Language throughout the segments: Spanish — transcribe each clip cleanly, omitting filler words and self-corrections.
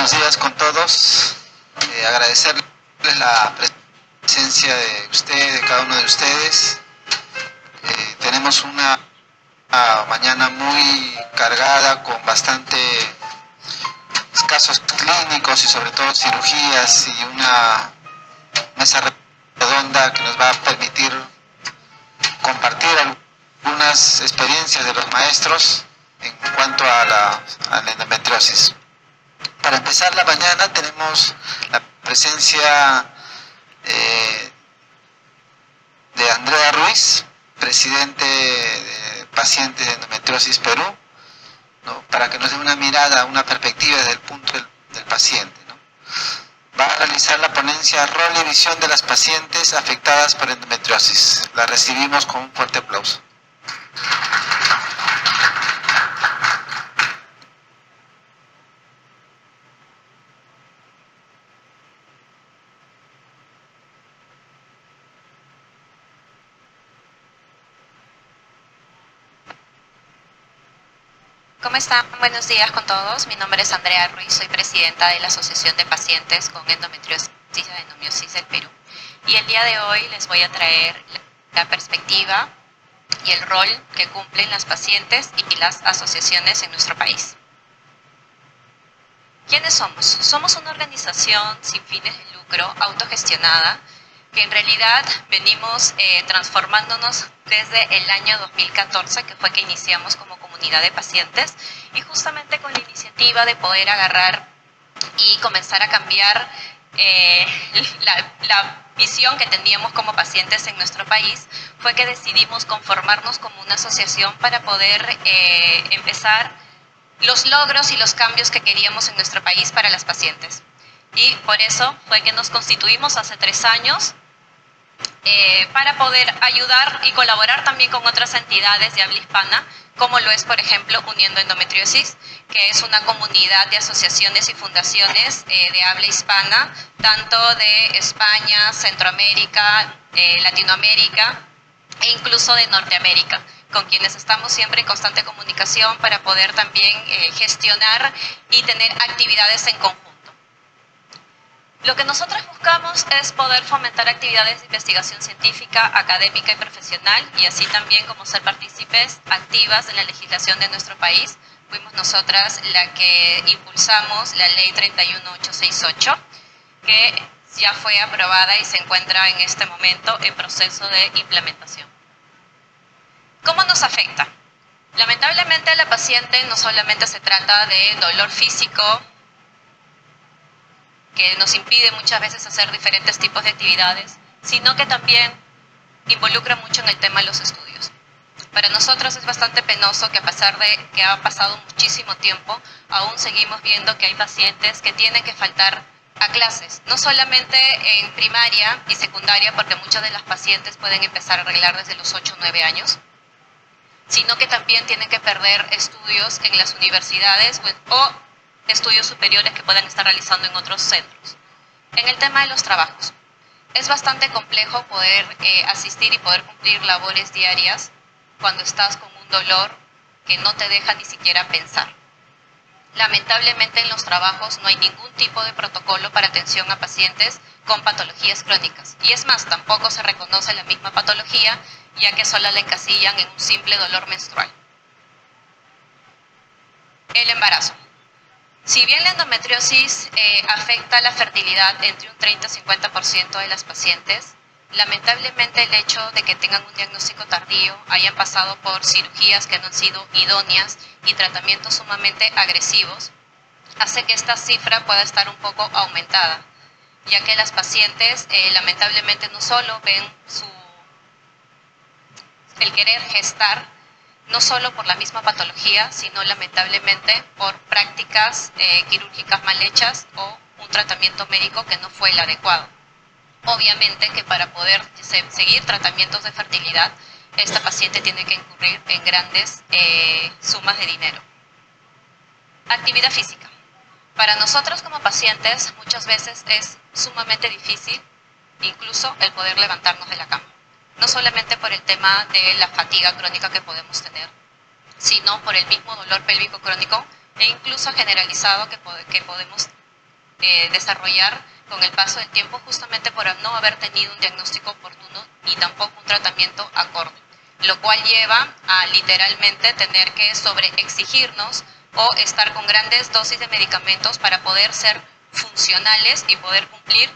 Buenos días con todos. Agradecerles la presencia de usted, de cada uno de ustedes. Tenemos una mañana muy cargada con bastante casos clínicos y sobre todo cirugías y una mesa redonda que nos va a permitir compartir algunas experiencias de los maestros en cuanto a la endometriosis. Para empezar la mañana tenemos la presencia de Andrea Ruiz, presidente de Pacientes de Endometriosis Perú, ¿no? Para que nos dé una mirada, una perspectiva desde el punto del paciente, ¿no? Va a realizar la ponencia Rol y Visión de las Pacientes Afectadas por Endometriosis. La recibimos con un fuerte aplauso. ¿Cómo están? Buenos días con todos. Mi nombre es Andrea Ruiz, soy presidenta de la Asociación de Pacientes con Endometriosis y Adenomiosis del Perú. Y el día de hoy les voy a traer la perspectiva y el rol que cumplen las pacientes y las asociaciones en nuestro país. ¿Quiénes somos? Somos una organización sin fines de lucro, autogestionada, que en realidad venimos transformándonos desde el año 2014, que fue que iniciamos como comunidad de pacientes, y justamente con la iniciativa de poder agarrar y comenzar a cambiar la visión que teníamos como pacientes en nuestro país, fue que decidimos conformarnos como una asociación para poder empezar los logros y los cambios que queríamos en nuestro país para las pacientes. Y por eso fue que nos constituimos hace 3 años para poder ayudar y colaborar también con otras entidades de habla hispana, como lo es, por ejemplo, Uniendo Endometriosis, que es una comunidad de asociaciones y fundaciones de habla hispana, tanto de España, Centroamérica, Latinoamérica e incluso de Norteamérica, con quienes estamos siempre en constante comunicación para poder también gestionar y tener actividades en conjunto. Lo que nosotros buscamos es poder fomentar actividades de investigación científica, académica y profesional, y así también como ser partícipes activas en la legislación de nuestro país. Fuimos nosotras la que impulsamos la ley 31868, que ya fue aprobada y se encuentra en este momento en proceso de implementación. ¿Cómo nos afecta? Lamentablemente a la paciente no solamente se trata de dolor físico, que nos impide muchas veces hacer diferentes tipos de actividades, sino que también involucra mucho en el tema de los estudios. Para nosotros es bastante penoso que a pesar de que ha pasado muchísimo tiempo, aún seguimos viendo que hay pacientes que tienen que faltar a clases, no solamente en primaria y secundaria, porque muchas de las pacientes pueden empezar a arreglar desde los 8 o 9 años, sino que también tienen que perder estudios en las universidades o estudios superiores que puedan estar realizando en otros centros. En el tema de los trabajos, es bastante complejo poder asistir y poder cumplir labores diarias cuando estás con un dolor que no te deja ni siquiera pensar. Lamentablemente en los trabajos no hay ningún tipo de protocolo para atención a pacientes con patologías crónicas. Y es más, tampoco se reconoce la misma patología, ya que solo la encasillan en un simple dolor menstrual. El embarazo. Si bien la endometriosis afecta la fertilidad entre un 30 y 50% de las pacientes, lamentablemente el hecho de que tengan un diagnóstico tardío, hayan pasado por cirugías que no han sido idóneas y tratamientos sumamente agresivos, hace que esta cifra pueda estar un poco aumentada, ya que las pacientes lamentablemente no solo ven el querer gestar, no solo por la misma patología, sino lamentablemente por prácticas quirúrgicas mal hechas o un tratamiento médico que no fue el adecuado. Obviamente que para poder seguir tratamientos de fertilidad, esta paciente tiene que incurrir en grandes sumas de dinero. Actividad física. Para nosotros como pacientes muchas veces es sumamente difícil incluso el poder levantarnos de la cama. No solamente por el tema de la fatiga crónica que podemos tener, sino por el mismo dolor pélvico crónico e incluso generalizado que podemos desarrollar con el paso del tiempo, justamente por no haber tenido un diagnóstico oportuno ni tampoco un tratamiento acorde, lo cual lleva a literalmente tener que sobreexigirnos o estar con grandes dosis de medicamentos para poder ser funcionales y poder cumplir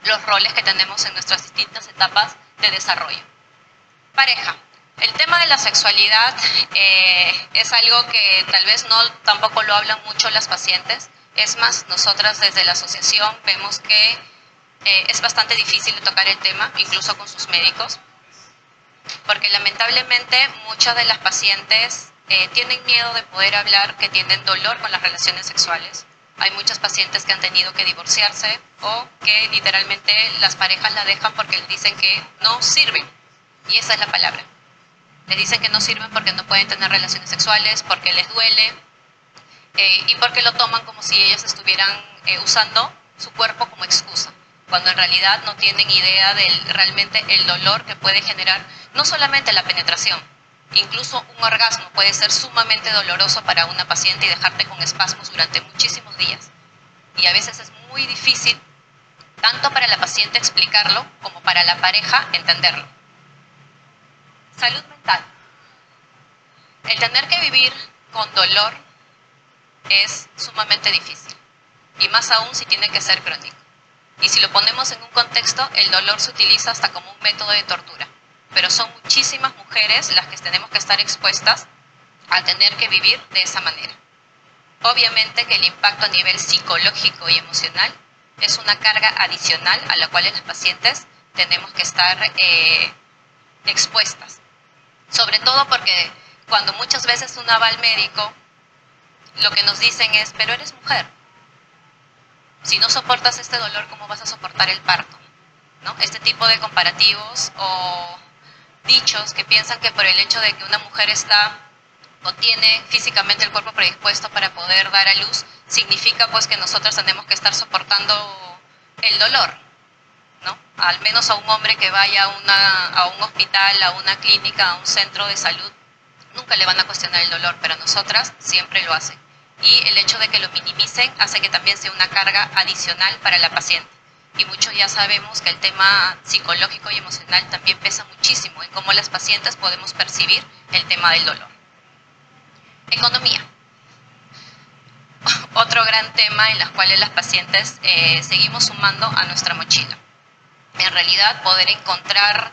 los roles que tenemos en nuestras distintas etapas de desarrollo. Pareja. El tema de la sexualidad es algo que tal vez tampoco lo hablan mucho las pacientes. Es más, nosotras desde la asociación vemos que es bastante difícil de tocar el tema, incluso con sus médicos, porque lamentablemente muchas de las pacientes tienen miedo de poder hablar, que tienen dolor con las relaciones sexuales. Hay muchas pacientes que han tenido que divorciarse o que literalmente las parejas la dejan porque les dicen que no sirven. Y esa es la palabra. Les dicen que no sirven porque no pueden tener relaciones sexuales, porque les duele y porque lo toman como si ellas estuvieran usando su cuerpo como excusa, cuando en realidad no tienen idea de realmente el dolor que puede generar no solamente la penetración, incluso un orgasmo puede ser sumamente doloroso para una paciente y dejarte con espasmos durante muchísimos días. Y a veces es muy difícil, tanto para la paciente explicarlo como para la pareja entenderlo. Salud mental. El tener que vivir con dolor es sumamente difícil, y más aún si tiene que ser crónico. Y si lo ponemos en un contexto, el dolor se utiliza hasta como un método de tortura, pero son muchísimas mujeres las que tenemos que estar expuestas a tener que vivir de esa manera. Obviamente que el impacto a nivel psicológico y emocional es una carga adicional a la cual las pacientes tenemos que estar expuestas. Sobre todo porque cuando muchas veces uno va al médico, lo que nos dicen es, pero eres mujer. Si no soportas este dolor, ¿cómo vas a soportar el parto? ¿No? Este tipo de comparativos o dichos que piensan que por el hecho de que una mujer está o tiene físicamente el cuerpo predispuesto para poder dar a luz, significa pues que nosotros tenemos que estar soportando el dolor, ¿no? Al menos a un hombre que vaya a un hospital, a una clínica, a un centro de salud, nunca le van a cuestionar el dolor, pero a nosotras siempre lo hacen. Y el hecho de que lo minimicen hace que también sea una carga adicional para la paciente. Y muchos ya sabemos que el tema psicológico y emocional también pesa muchísimo en cómo las pacientes podemos percibir el tema del dolor. Economía. Otro gran tema en el cual las pacientes seguimos sumando a nuestra mochila. En realidad, poder encontrar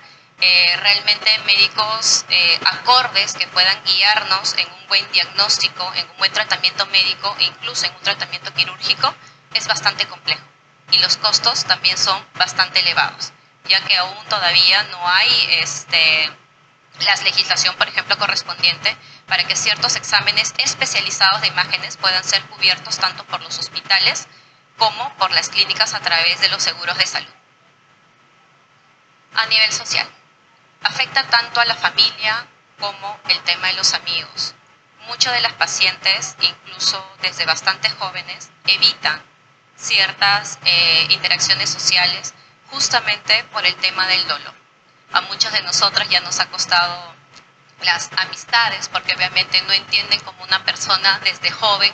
realmente médicos acordes que puedan guiarnos en un buen diagnóstico, en un buen tratamiento médico e incluso en un tratamiento quirúrgico es bastante complejo. Y los costos también son bastante elevados, ya que aún todavía no hay la legislación, por ejemplo, correspondiente para que ciertos exámenes especializados de imágenes puedan ser cubiertos tanto por los hospitales como por las clínicas a través de los seguros de salud. A nivel social, afecta tanto a la familia como el tema de los amigos. Muchas de las pacientes, incluso desde bastante jóvenes, evitan ciertas interacciones sociales justamente por el tema del dolor. A muchas de nosotras ya nos ha costado las amistades porque obviamente no entienden cómo una persona desde joven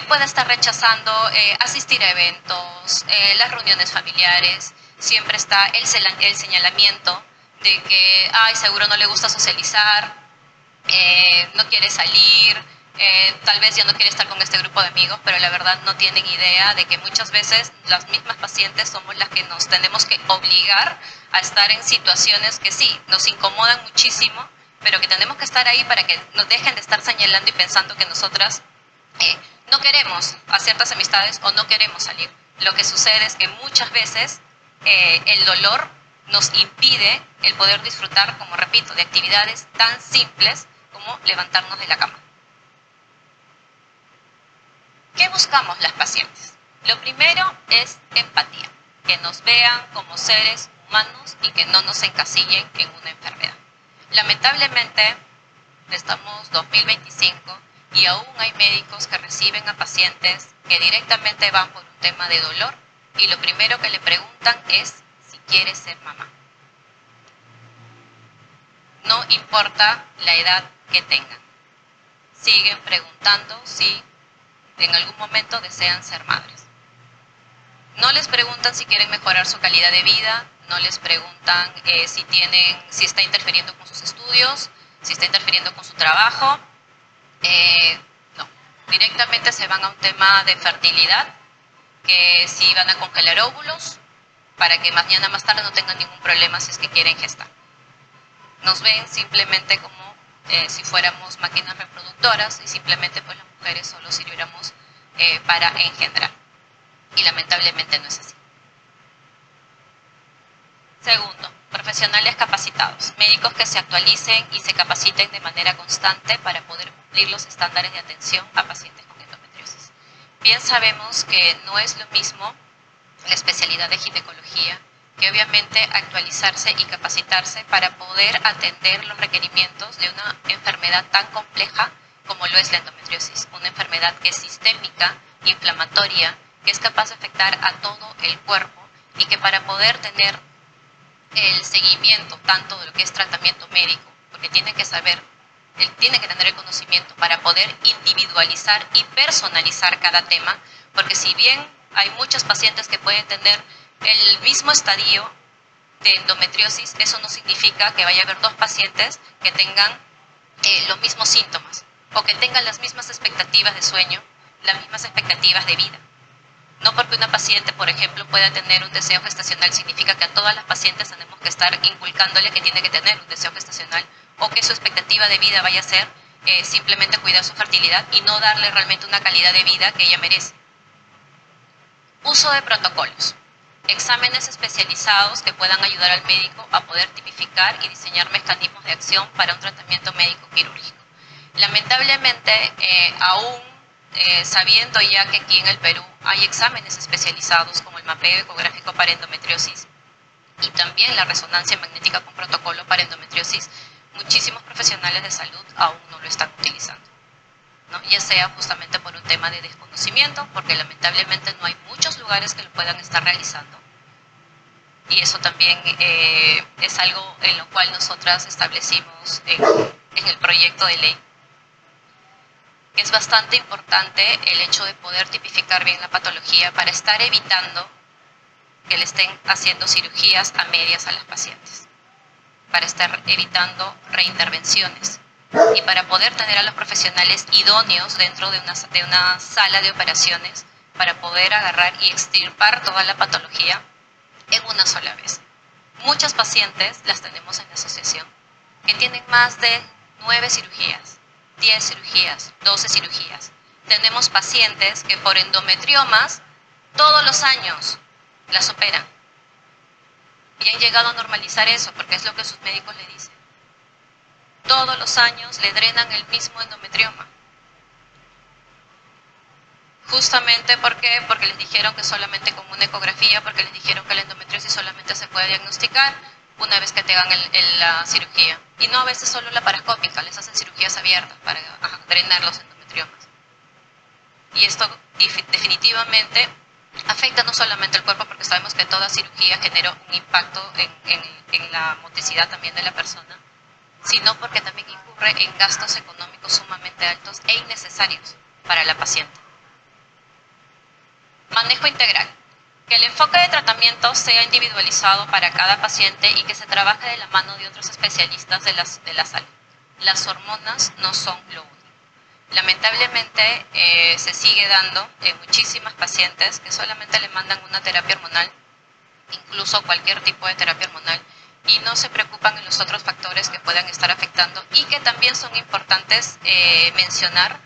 puede estar rechazando asistir a eventos, las reuniones familiares. Siempre está el señalamiento de que, ay, seguro no le gusta socializar, no quiere salir, tal vez ya no quiere estar con este grupo de amigos, pero la verdad no tienen idea de que muchas veces las mismas pacientes somos las que nos tenemos que obligar a estar en situaciones que sí, nos incomodan muchísimo, pero que tenemos que estar ahí para que nos dejen de estar señalando y pensando que nosotras no queremos a ciertas amistades o no queremos salir. Lo que sucede es que muchas veces el dolor nos impide el poder disfrutar, como repito, de actividades tan simples como levantarnos de la cama. ¿Qué buscamos las pacientes? Lo primero es empatía, que nos vean como seres humanos y que no nos encasillen en una enfermedad. Lamentablemente, estamos 2025 y aún hay médicos que reciben a pacientes que directamente van por un tema de dolor y lo primero que le preguntan es si quiere ser mamá. No importa la edad que tengan. Siguen preguntando si en algún momento desean ser madres. No les preguntan si quieren mejorar su calidad de vida, no les preguntan si está interfiriendo con sus estudios, si está interfiriendo con su trabajo. No, directamente se van a un tema de fertilidad, que si van a congelar óvulos para que mañana más tarde no tengan ningún problema si es que quieren gestar. Nos ven simplemente como si fuéramos máquinas reproductoras y simplemente pues las mujeres solo sirviéramos para engendrar. Y lamentablemente no es así. Segundo, profesionales capacitados, médicos que se actualicen y se capaciten de manera constante para poder cumplir los estándares de atención a pacientes con endometriosis. Bien sabemos que no es lo mismo la especialidad de ginecología, que obviamente actualizarse y capacitarse para poder atender los requerimientos de una enfermedad tan compleja como lo es la endometriosis, una enfermedad que es sistémica, inflamatoria, que es capaz de afectar a todo el cuerpo y que para poder tener el seguimiento tanto de lo que es tratamiento médico, porque tiene que tener el conocimiento para poder individualizar y personalizar cada tema, porque si bien hay muchos pacientes que pueden tener el mismo estadio de endometriosis, eso no significa que vaya a haber dos pacientes que tengan los mismos síntomas o que tengan las mismas expectativas de sueño, las mismas expectativas de vida. No porque una paciente, por ejemplo, pueda tener un deseo gestacional, significa que a todas las pacientes tenemos que estar inculcándole que tiene que tener un deseo gestacional o que su expectativa de vida vaya a ser simplemente cuidar su fertilidad y no darle realmente una calidad de vida que ella merece. Uso de protocolos. Exámenes especializados que puedan ayudar al médico a poder tipificar y diseñar mecanismos de acción para un tratamiento médico quirúrgico. Lamentablemente, aún sabiendo ya que aquí en el Perú hay exámenes especializados como el mapeo ecográfico para endometriosis y también la resonancia magnética con protocolo para endometriosis, muchísimos profesionales de salud aún no lo están utilizando, ¿no? Ya sea justamente por un tema de desconocimiento, porque lamentablemente no hay muchos lugares que lo puedan estar realizando. Y eso también es algo en lo cual nosotras establecimos en el proyecto de ley. Es bastante importante el hecho de poder tipificar bien la patología para estar evitando que le estén haciendo cirugías a medias a las pacientes, para estar evitando reintervenciones y para poder tener a los profesionales idóneos dentro de una sala de operaciones para poder agarrar y extirpar toda la patología en una sola vez. Muchas pacientes las tenemos en la asociación que tienen más de 9 cirugías, 10 cirugías, 12 cirugías. Tenemos pacientes que por endometriomas todos los años las operan y han llegado a normalizar eso porque es lo que sus médicos le dicen. Todos los años le drenan el mismo endometrioma. Justamente porque les dijeron que solamente con una ecografía, porque les dijeron que la endometriosis solamente se puede diagnosticar una vez que te hagan la cirugía. Y no a veces solo laparoscópica, les hacen cirugías abiertas para drenar los endometriomas. Y esto definitivamente afecta no solamente al cuerpo, porque sabemos que toda cirugía genera un impacto en la motricidad también de la persona, sino porque también incurre en gastos económicos sumamente altos e innecesarios para la paciente. Manejo integral. Que el enfoque de tratamiento sea individualizado para cada paciente y que se trabaje de la mano de otros especialistas de la salud. Las hormonas no son lo único. Lamentablemente se sigue dando en muchísimas pacientes que solamente le mandan una terapia hormonal, incluso cualquier tipo de terapia hormonal, y no se preocupan en los otros factores que puedan estar afectando y que también son importantes mencionar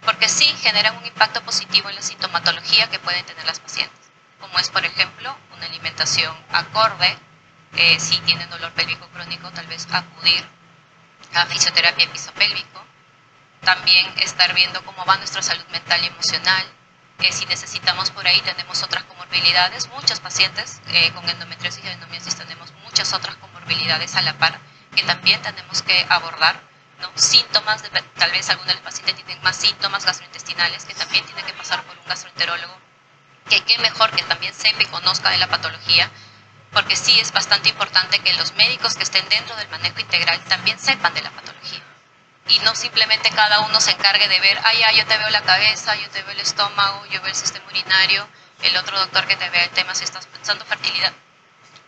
porque sí generan un impacto positivo en la sintomatología que pueden tener las pacientes, como es, por ejemplo, una alimentación acorde, si tienen dolor pélvico crónico, tal vez acudir a fisioterapia pisopélvico, también estar viendo cómo va nuestra salud mental y emocional, si necesitamos por ahí, tenemos otras comorbilidades, muchos pacientes con endometriosis y adenomiosis tenemos muchas otras comorbilidades a la par que también tenemos que abordar, ¿no? Síntomas, tal vez algunos de los pacientes tienen más síntomas gastrointestinales que también tienen que pasar por un gastroenterólogo, que qué mejor que también sepa y conozca de la patología, porque sí es bastante importante que los médicos que estén dentro del manejo integral también sepan de la patología. Y no simplemente cada uno se encargue de ver, yo te veo la cabeza, yo te veo el estómago, yo veo el sistema urinario, el otro doctor que te vea el tema si estás pensando fertilidad.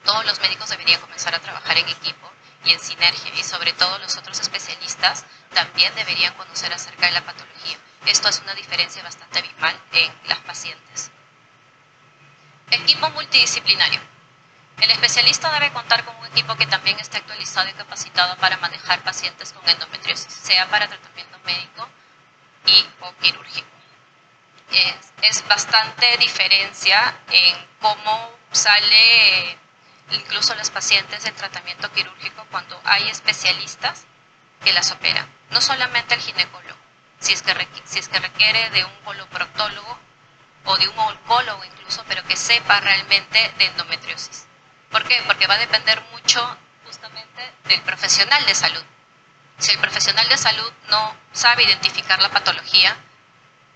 Todos los médicos deberían comenzar a trabajar en equipo y en sinergia, y sobre todo los otros especialistas también deberían conocer acerca de la patología. Esto es una diferencia bastante abismal en las pacientes. Equipo multidisciplinario. El especialista debe contar con un equipo que también esté actualizado y capacitado para manejar pacientes con endometriosis, sea para tratamiento médico o quirúrgico. Es bastante diferencia en cómo sale incluso las pacientes del tratamiento quirúrgico cuando hay especialistas que las operan. No solamente el ginecólogo, si es que requiere de un coloproctólogo o de un oncólogo incluso, pero que sepa realmente de endometriosis. ¿Por qué? Porque va a depender mucho justamente del profesional de salud. Si el profesional de salud no sabe identificar la patología,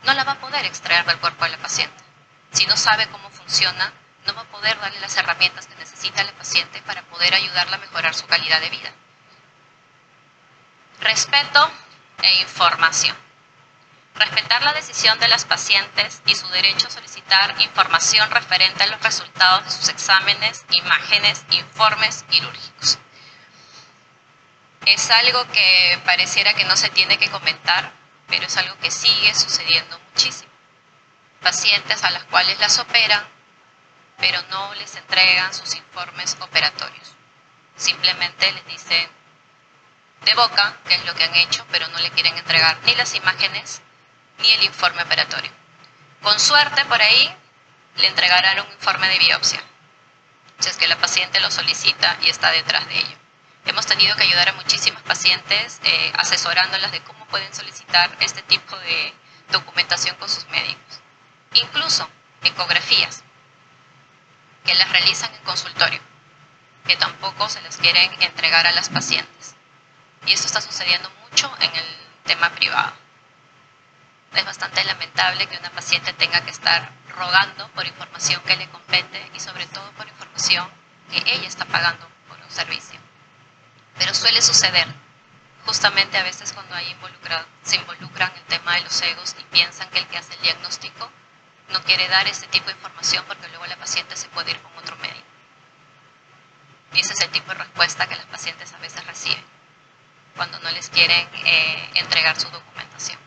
no la va a poder extraer del cuerpo de la paciente. Si no sabe cómo funciona, no va a poder darle las herramientas que necesita la paciente para poder ayudarla a mejorar su calidad de vida. Respeto e información. Respetar la decisión de las pacientes y su derecho a solicitar información referente a los resultados de sus exámenes, imágenes, informes quirúrgicos. Es algo que pareciera que no se tiene que comentar, pero es algo que sigue sucediendo muchísimo. Pacientes a las cuales las operan, pero no les entregan sus informes operatorios. Simplemente les dicen de boca qué es lo que han hecho, pero no le quieren entregar ni las imágenes ni el informe operatorio. Con suerte, por ahí, le entregarán un informe de biopsia, si es que la paciente lo solicita y está detrás de ello. Hemos tenido que ayudar a muchísimas pacientes asesorándolas de cómo pueden solicitar este tipo de documentación con sus médicos. Incluso ecografías, que las realizan en consultorio, que tampoco se las quieren entregar a las pacientes. Y esto está sucediendo mucho en el tema privado. Es bastante lamentable que una paciente tenga que estar rogando por información que le compete y sobre todo por información que ella está pagando por un servicio. Pero suele suceder, justamente a veces cuando se involucran el tema de los egos y piensan que el que hace el diagnóstico no quiere dar este tipo de información porque luego la paciente se puede ir con otro médico. Y ese es el tipo de respuesta que las pacientes a veces reciben cuando no les quieren entregar su documentación.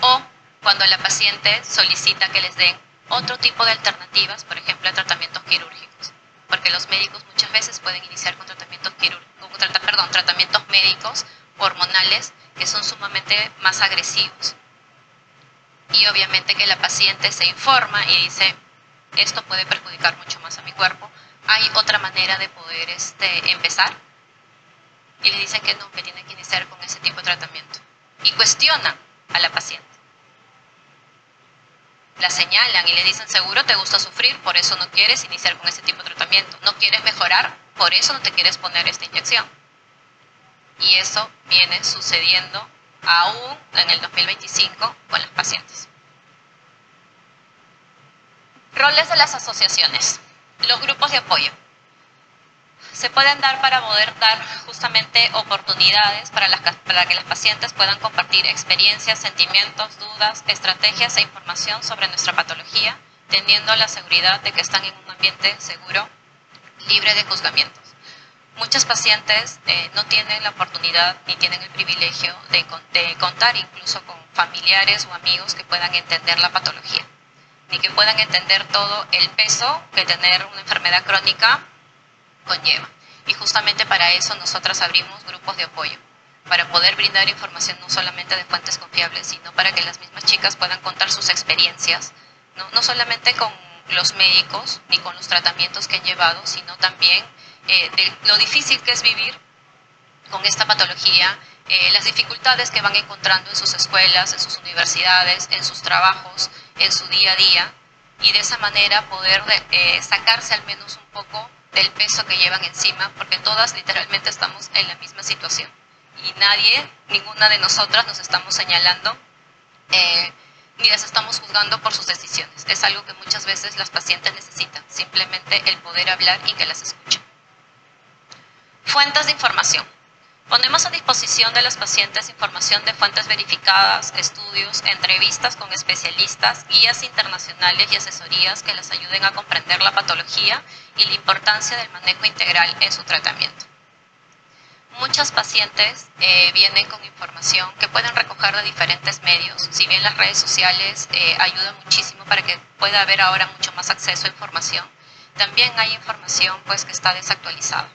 O cuando la paciente solicita que les den otro tipo de alternativas, por ejemplo, a tratamientos quirúrgicos, porque los médicos muchas veces pueden iniciar con tratamientos médicos hormonales que son sumamente más agresivos. Y obviamente que la paciente se informa y dice, esto puede perjudicar mucho más a mi cuerpo, hay otra manera de poder empezar. Y le dicen que no, que tiene que iniciar con ese tipo de tratamiento. Y cuestionan a la paciente. La señalan y le dicen, seguro te gusta sufrir, por eso no quieres iniciar con ese tipo de tratamiento. No quieres mejorar, por eso no te quieres poner esta inyección. Y eso viene sucediendo aún en el 2025 con las pacientes. Roles de las asociaciones. Los grupos de apoyo. Se pueden dar para poder dar justamente oportunidades para que las pacientes puedan compartir experiencias, sentimientos, dudas, estrategias e información sobre nuestra patología, teniendo la seguridad de que están en un ambiente seguro, libre de juzgamientos. Muchas pacientes no tienen la oportunidad ni tienen el privilegio de contar incluso con familiares o amigos que puedan entender la patología, ni que puedan entender todo el peso que tener una enfermedad crónica conlleva. Y justamente para eso nosotras abrimos grupos de apoyo, para poder brindar información no solamente de fuentes confiables, sino para que las mismas chicas puedan contar sus experiencias, no solamente con los médicos ni con los tratamientos que han llevado, sino también de lo difícil que es vivir con esta patología, las dificultades que van encontrando en sus escuelas, en sus universidades, en sus trabajos, en su día a día, y de esa manera poder sacarse al menos un poco del peso que llevan encima, porque todas literalmente estamos en la misma situación y ninguna de nosotras nos estamos señalando ni las estamos juzgando por sus decisiones. Es algo que muchas veces las pacientes necesitan, simplemente el poder hablar y que las escuchen. Fuentes de información. Ponemos a disposición de los pacientes información de fuentes verificadas, estudios, entrevistas con especialistas, guías internacionales y asesorías que les ayuden a comprender la patología y la importancia del manejo integral en su tratamiento. Muchos pacientes vienen con información que pueden recoger de diferentes medios. Si bien las redes sociales ayudan muchísimo para que pueda haber ahora mucho más acceso a información, también hay información pues, que está desactualizada.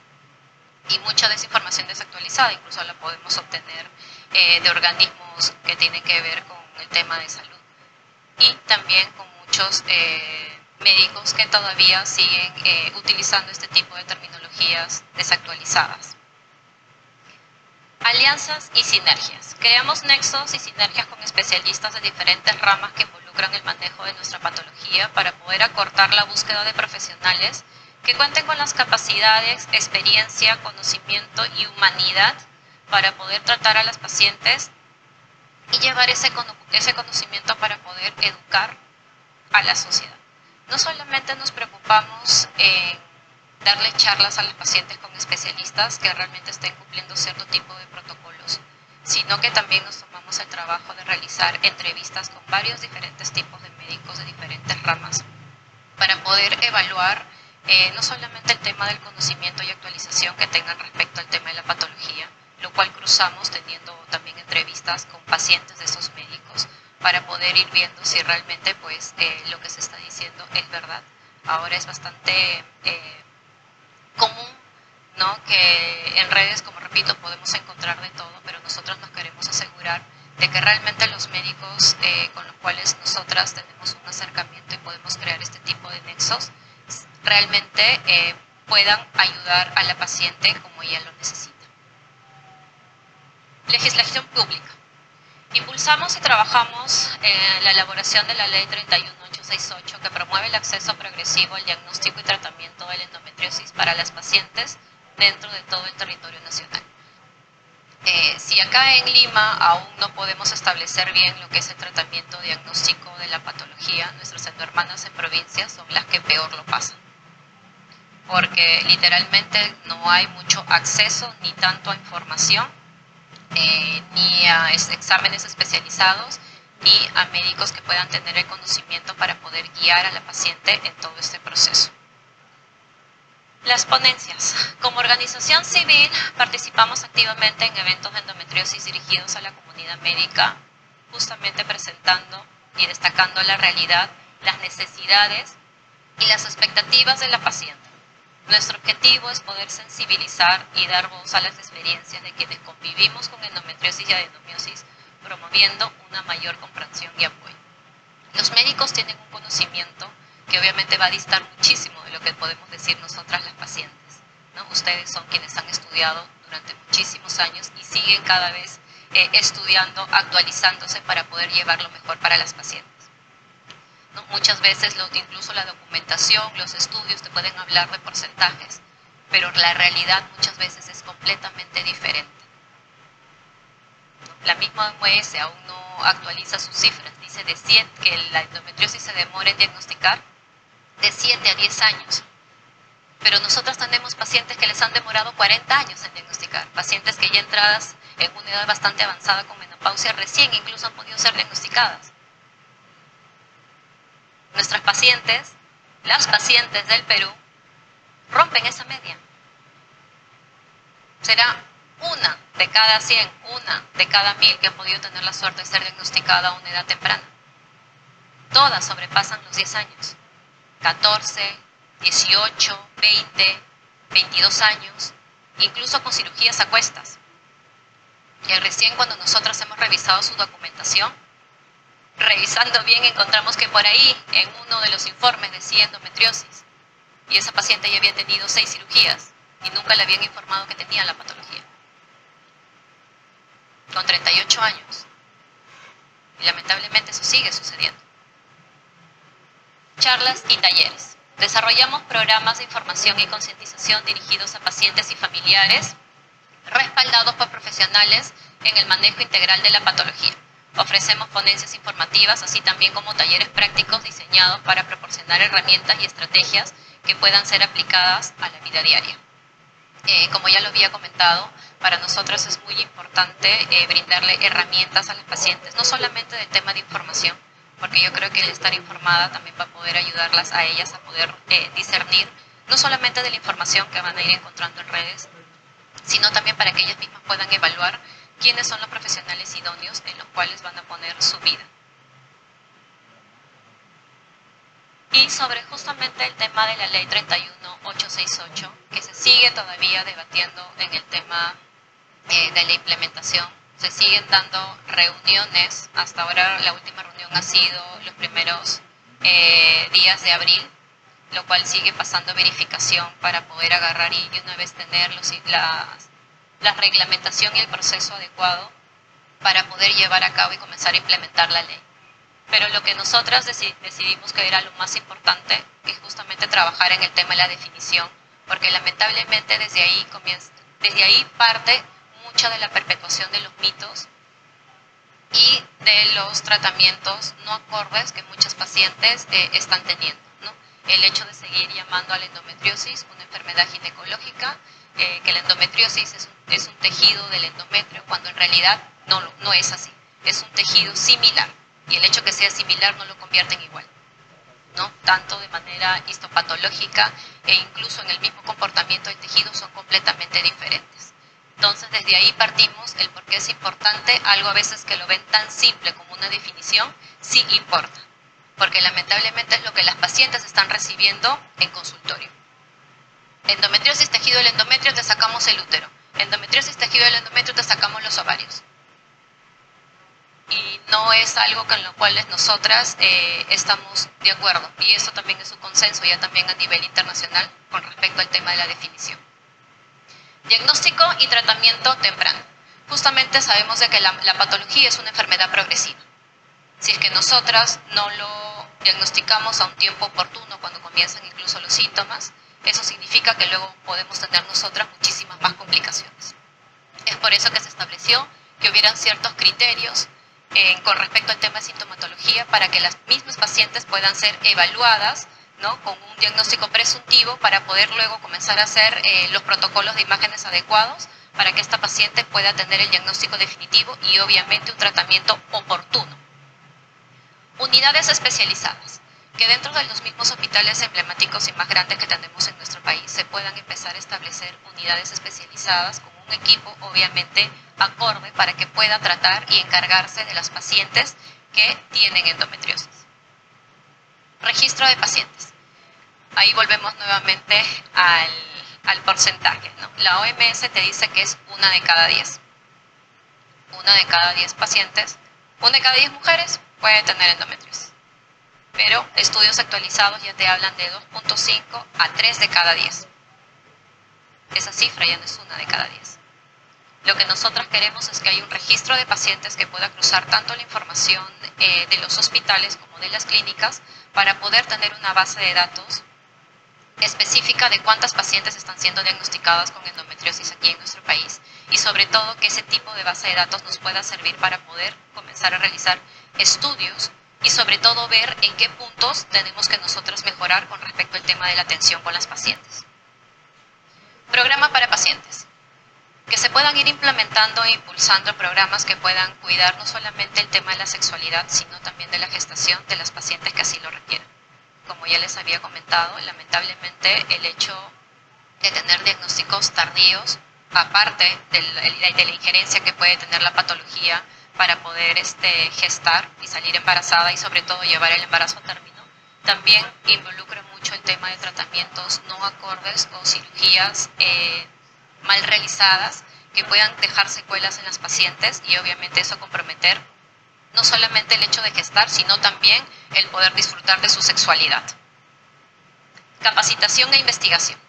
Y mucha de esa información desactualizada incluso la podemos obtener de organismos que tienen que ver con el tema de salud. Y también con muchos médicos que todavía siguen utilizando este tipo de terminologías desactualizadas. Alianzas y sinergias. Creamos nexos y sinergias con especialistas de diferentes ramas que involucran el manejo de nuestra patología para poder acortar la búsqueda de profesionales que cuenten con las capacidades, experiencia, conocimiento y humanidad para poder tratar a las pacientes y llevar ese conocimiento para poder educar a la sociedad. No solamente nos preocupamos en darle charlas a los pacientes con especialistas que realmente estén cumpliendo cierto tipo de protocolos, sino que también nos tomamos el trabajo de realizar entrevistas con varios diferentes tipos de médicos de diferentes ramas para poder evaluar no solamente el tema del conocimiento y actualización que tengan respecto al tema de la patología, lo cual cruzamos teniendo también entrevistas con pacientes de esos médicos para poder ir viendo si realmente pues, lo que se está diciendo es verdad. Ahora es bastante común, ¿no?, que en redes, como repito, podemos encontrar de todo, pero nosotros nos queremos asegurar de que realmente los médicos con los cuales nosotras tenemos un acercamiento y podemos crear este tipo de nexos, realmente puedan ayudar a la paciente como ella lo necesita. Legislación pública. Impulsamos y trabajamos en la elaboración de la Ley 31868 que promueve el acceso progresivo al diagnóstico y tratamiento de la endometriosis para las pacientes dentro de todo el territorio nacional. Si acá en Lima aún no podemos establecer bien lo que es el tratamiento diagnóstico de la patología, nuestras hermanas en provincias son las que peor lo pasan. Porque literalmente no hay mucho acceso ni tanto a información, ni a exámenes especializados, ni a médicos que puedan tener el conocimiento para poder guiar a la paciente en todo este proceso. Las ponencias. Como organización civil participamos activamente en eventos de endometriosis dirigidos a la comunidad médica, justamente presentando y destacando la realidad, las necesidades y las expectativas de la paciente. Nuestro objetivo es poder sensibilizar y dar voz a las experiencias de quienes convivimos con endometriosis y adenomiosis, promoviendo una mayor comprensión y apoyo. Los médicos tienen un conocimiento que obviamente va a distar muchísimo de lo que podemos decir nosotras las pacientes, ¿no? Ustedes son quienes han estudiado durante muchísimos años y siguen cada vez estudiando, actualizándose para poder llevar lo mejor para las pacientes. ¿No? Muchas veces incluso la documentación, los estudios te pueden hablar de porcentajes, pero la realidad muchas veces es completamente diferente. La misma OMS aún no actualiza sus cifras, dice que la endometriosis se demora en diagnosticar de 7 a 10 años, pero nosotros tenemos pacientes que les han demorado 40 años en diagnosticar, pacientes que ya entradas en una edad bastante avanzada con menopausia recién incluso han podido ser diagnosticadas. Nuestras pacientes, las pacientes del Perú, rompen esa media. Será una de cada 100, una de cada 1000 que han podido tener la suerte de ser diagnosticada a una edad temprana. Todas sobrepasan los 10 años. 14, 18, 20, 22 años, incluso con cirugías a cuestas. Y recién cuando nosotros hemos revisado su documentación, revisando bien encontramos que por ahí en uno de los informes decía endometriosis y esa paciente ya había tenido 6 cirugías y nunca le habían informado que tenía la patología. Con 38 años. Y lamentablemente eso sigue sucediendo. Charlas y talleres. Desarrollamos programas de información y concientización dirigidos a pacientes y familiares, respaldados por profesionales en el manejo integral de la patología. Ofrecemos ponencias informativas, así también como talleres prácticos diseñados para proporcionar herramientas y estrategias que puedan ser aplicadas a la vida diaria. Como ya lo había comentado, para nosotros es muy importante brindarle herramientas a las pacientes, no solamente del tema de información, porque yo creo que el estar informada también va a poder ayudarlas a ellas a poder discernir, no solamente de la información que van a ir encontrando en redes, sino también para que ellas mismas puedan evaluar quiénes son los profesionales idóneos en los cuales van a poner su vida. Y sobre justamente el tema de la ley 31868, que se sigue todavía debatiendo en el tema de la implementación, se siguen dando reuniones, hasta ahora la última reunión ha sido los primeros días de abril, lo cual sigue pasando verificación para poder agarrar y una vez tener la reglamentación y el proceso adecuado para poder llevar a cabo y comenzar a implementar la ley. Pero lo que nosotras decidimos que era lo más importante es justamente trabajar en el tema de la definición, porque lamentablemente desde ahí parte mucha de la perpetuación de los mitos y de los tratamientos no acordes que muchas pacientes están teniendo, ¿no? El hecho de seguir llamando a la endometriosis una enfermedad ginecológica, que la endometriosis es un tejido del endometrio, cuando en realidad no es así, es un tejido similar. Y el hecho que sea similar no lo convierte en igual, ¿no? Tanto de manera histopatológica e incluso en el mismo comportamiento del tejido son completamente diferentes. Entonces, desde ahí partimos el por qué es importante, algo a veces que lo ven tan simple como una definición, sí importa, porque lamentablemente es lo que las pacientes están recibiendo en consultorio. Endometriosis, tejido del endometrio, te sacamos el útero. Endometriosis, tejido del endometrio, te sacamos los ovarios. Y no es algo con lo cual nosotras estamos de acuerdo, y eso también es un consenso ya también a nivel internacional con respecto al tema de la definición. Diagnóstico y tratamiento temprano. Justamente sabemos de que la patología es una enfermedad progresiva. Si es que nosotras no lo diagnosticamos a un tiempo oportuno cuando comienzan incluso los síntomas, eso significa que luego podemos tener nosotras muchísimas más complicaciones. Es por eso que se estableció que hubieran ciertos criterios con respecto al tema de sintomatología para que las mismas pacientes puedan ser evaluadas, ¿no?, con un diagnóstico presuntivo para poder luego comenzar a hacer los protocolos de imágenes adecuados para que esta paciente pueda tener el diagnóstico definitivo y obviamente un tratamiento oportuno. Unidades especializadas, que dentro de los mismos hospitales emblemáticos y más grandes que tenemos en nuestro país se puedan empezar a establecer unidades especializadas con un equipo obviamente acorde para que pueda tratar y encargarse de las pacientes que tienen endometriosis. Registro de pacientes. Ahí volvemos nuevamente al porcentaje, ¿no? La OMS te dice que es 1 de cada 10. 1 de cada 10 pacientes, 1 de cada 10 mujeres puede tener endometriosis. Pero estudios actualizados ya te hablan de 2.5 a 3 de cada 10. Esa cifra ya no es 1 de cada 10. Lo que nosotras queremos es que haya un registro de pacientes que pueda cruzar tanto la información de los hospitales como de las clínicas para poder tener una base de datos específica de cuántas pacientes están siendo diagnosticadas con endometriosis aquí en nuestro país y sobre todo que ese tipo de base de datos nos pueda servir para poder comenzar a realizar estudios y sobre todo ver en qué puntos tenemos que nosotros mejorar con respecto al tema de la atención con las pacientes. Programa para pacientes. Que se puedan ir implementando e impulsando programas que puedan cuidar no solamente el tema de la sexualidad, sino también de la gestación de las pacientes que así lo requieran. Como ya les había comentado, lamentablemente el hecho de tener diagnósticos tardíos, aparte de la injerencia que puede tener la patología para poder gestar y salir embarazada y sobre todo llevar el embarazo a término, también involucra mucho el tema de tratamientos no acordes o cirugías mal realizadas que puedan dejar secuelas en las pacientes y obviamente eso comprometer no solamente el hecho de gestar, sino también el poder disfrutar de su sexualidad. Capacitación e investigación.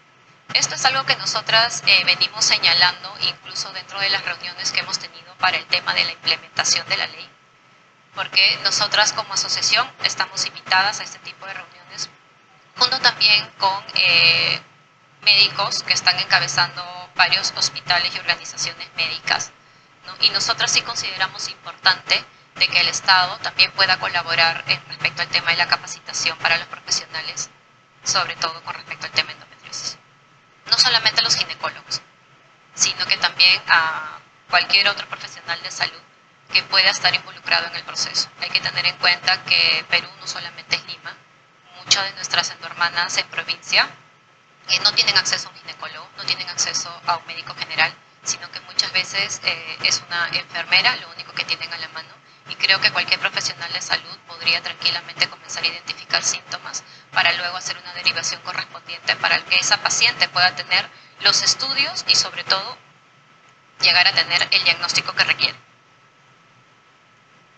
Esto es algo que nosotras venimos señalando incluso dentro de las reuniones que hemos tenido para el tema de la implementación de la ley, porque nosotras como asociación estamos invitadas a este tipo de reuniones, junto también con médicos que están encabezando varios hospitales y organizaciones médicas, ¿no? Y nosotras sí consideramos importante de que el Estado también pueda colaborar respecto al tema de la capacitación para los profesionales, sobre todo con respecto al tema de endometriosis. no solamente a los ginecólogos, sino que también a cualquier otro profesional de salud que pueda estar involucrado en el proceso. Hay que tener en cuenta que Perú no solamente es Lima, muchas de nuestras endohermanas en provincia no tienen acceso a un ginecólogo, no tienen acceso a un médico general, sino que muchas veces es una enfermera lo único que tienen a la mano, y creo que cualquier profesional de salud podría tranquilamente comenzar a identificar síntomas para luego hacer una derivación correspondiente para que esa paciente pueda tener los estudios y sobre todo llegar a tener el diagnóstico que requiere.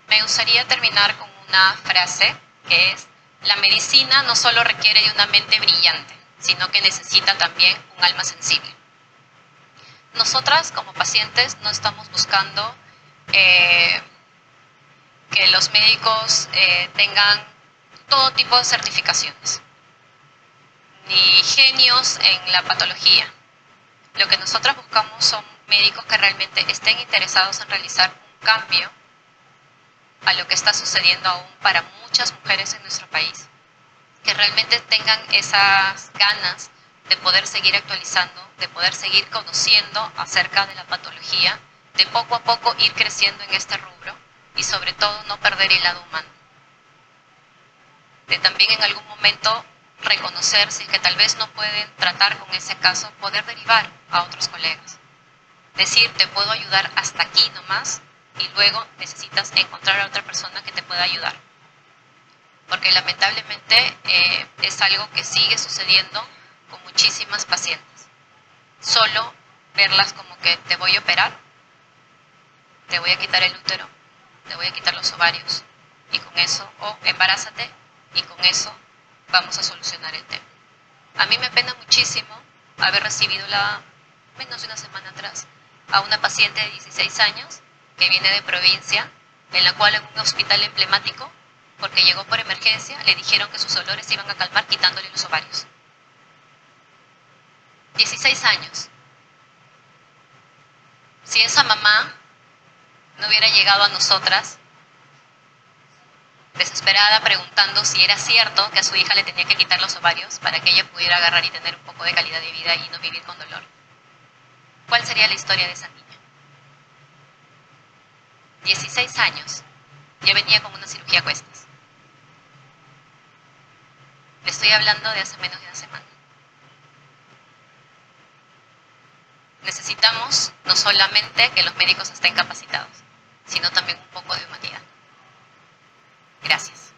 Me gustaría terminar con una frase que es: la medicina no solo requiere de una mente brillante, sino que necesita también un alma sensible. Nosotras como pacientes no estamos buscando que los médicos tengan todo tipo de certificaciones, ni genios en la patología. Lo que nosotras buscamos son médicos que realmente estén interesados en realizar un cambio a lo que está sucediendo aún para muchas mujeres en nuestro país, que realmente tengan esas ganas de poder seguir actualizando, de poder seguir conociendo acerca de la patología, de poco a poco ir creciendo en este rubro y sobre todo no perder el lado humano. De también en algún momento reconocer si es que tal vez no pueden tratar con ese caso, poder derivar a otros colegas. Decir, te puedo ayudar hasta aquí nomás y luego necesitas encontrar a otra persona que te pueda ayudar. Porque lamentablemente es algo que sigue sucediendo con muchísimas pacientes. Solo verlas como que te voy a operar, te voy a quitar el útero, te voy a quitar los ovarios y con eso, o embarázate y con eso vamos a solucionar el tema. A mí me apena muchísimo haber recibido menos de una semana atrás a una paciente de 16 años que viene de provincia, en la cual en un hospital emblemático, porque llegó por emergencia, le dijeron que sus dolores se iban a calmar quitándole los ovarios. 16 años. Si esa mamá no hubiera llegado a nosotras, desesperada, preguntando si era cierto que a su hija le tenía que quitar los ovarios para que ella pudiera agarrar y tener un poco de calidad de vida y no vivir con dolor, ¿cuál sería la historia de esa niña? 16 años, ya venía con una cirugía a cuestas. Le estoy hablando de hace menos de una semana. Necesitamos no solamente que los médicos estén capacitados, sino también un poco de humanidad. Gracias.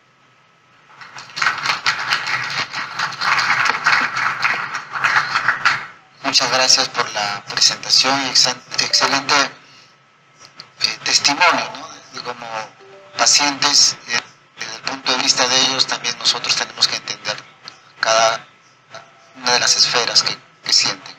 Muchas gracias por la presentación y excelente testimonio, ¿no? De como pacientes, desde el punto de vista de ellos, también nosotros tenemos que entender cada una de las esferas que sienten.